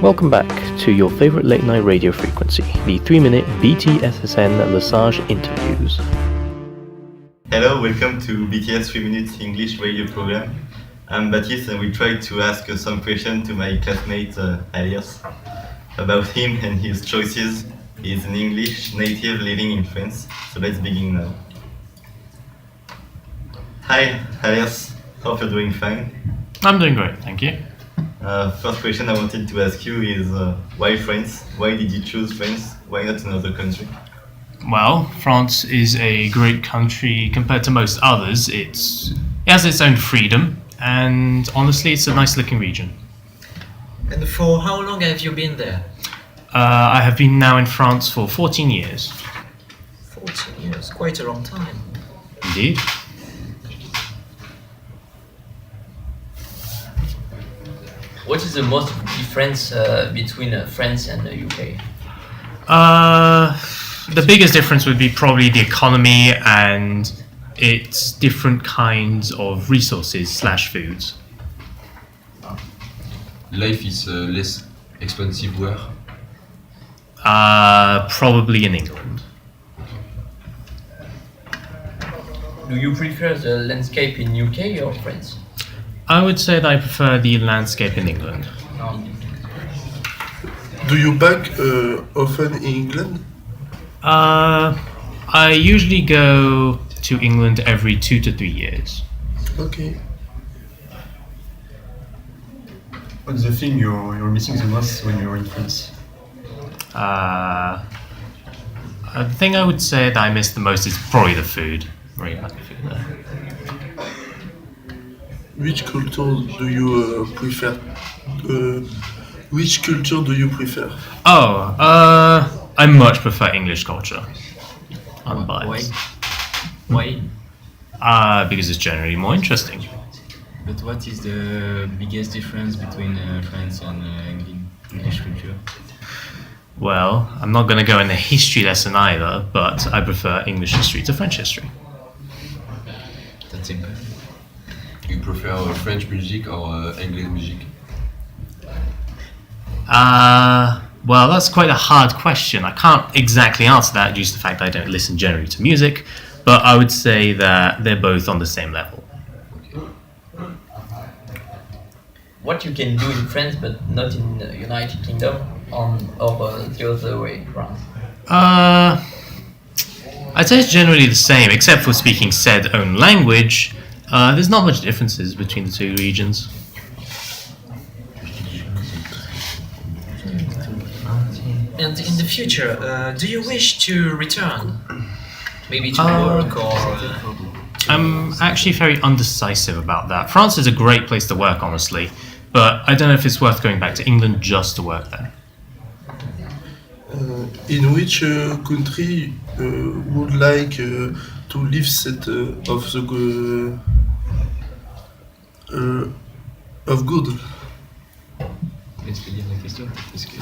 Welcome back to your favorite late night radio frequency, the 3-minute BTSSN Lesage interviews. Hello, welcome to BTS 3 Minutes English radio program. I'm Baptiste and we tried to ask some questions to my classmate Alias about him and his choices. He's an English native living in France, so let's begin now. Hi Alias, hope you're doing fine. I'm doing great, thank you. First question I wanted to ask you is why France? Why did you choose France? Why not another country? Well, France is a great country compared to most others. It has its own freedom, and honestly, it's a nice looking region. And for how long have you been there? I have been now in France for 14 years. 14 years, quite a long time. Indeed. What is the most difference between France and the UK? The biggest difference would be probably the economy and its different kinds of resources / foods. Life is less expensive where? Probably in England. Do you prefer the landscape in UK or France? I would say that I prefer the landscape in England. Do you back often in England? I usually go to England every 2 to 3 years. Okay. What's the thing you're missing the most when you're in France? The thing I would say that I miss the most is probably the food. Really like the food there. Which culture do you prefer? Which culture do you prefer? I much prefer English culture. Unbiased. Why? Because it's generally more interesting. But what is the biggest difference between France and English culture? Well, I'm not going to go in a history lesson either, but I prefer English history to French history. That's simple. You prefer French music or English music? Well, that's quite a hard question. I can't exactly answer that due to the fact that I don't listen generally to music, but I would say that they're both on the same level. What you can do in France but not in the United Kingdom or the other way around? I'd say it's generally the same, except for speaking said own language. There's not much differences between the two regions. And in the future, do you wish to return? Maybe to work or... I'm actually very undecisive about that. France is a great place to work, honestly, but I don't know if it's worth going back to England just to work there. In which country would like to live of good? Laisse-le dire la question, parce que...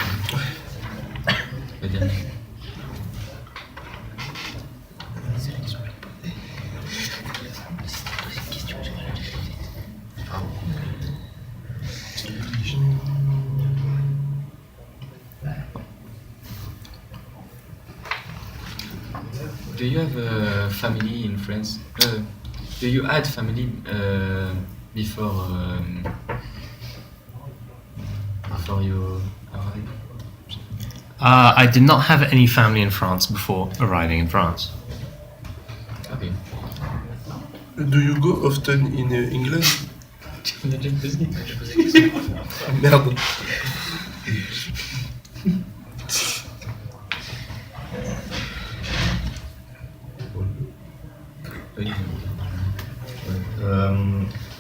Do you have a family in France? Do you had family before you arrived? I did not have any family in France before arriving in France. Okay. Do you go often in England? On a déjà posé. Merde.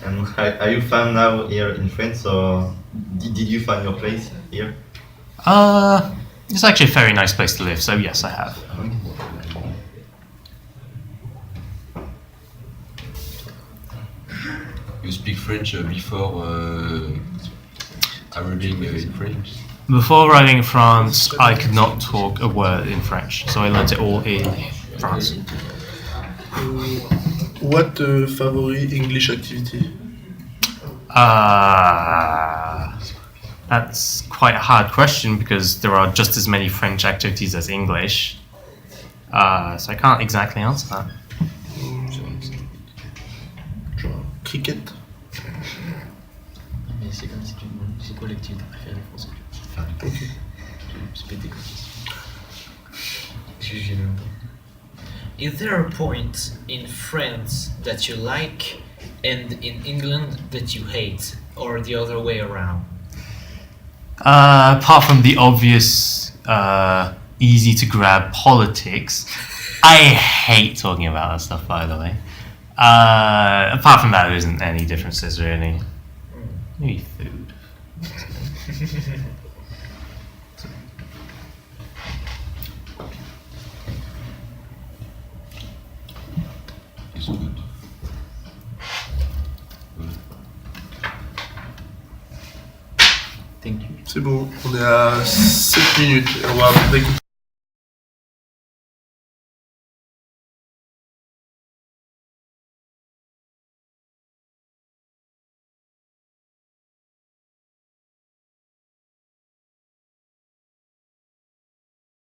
And are you found now here in France or did you find your place here? It's actually a very nice place to live, so yes, I have. You speak French before arriving in French? Before arriving in France, I could not talk a word in French, so I learned it all in France. What favorite English activity? That's quite a hard question because there are just as many French activities as English. So I can't exactly answer that. Genre cricket. Mais c'est comme si tu demandais c'est quoi l'activité préférée des Français. Ok. C'est pété quoi. J'ai même pas. Is there a point in France that you like and in England that you hate, or the other way around? Apart from the obvious, easy to grab politics, I hate talking about that stuff, by the way. Apart from that, there isn't any differences really. Maybe food. It's good. Thank you. C'est bon, on est à 7 minutes. On va récupérer.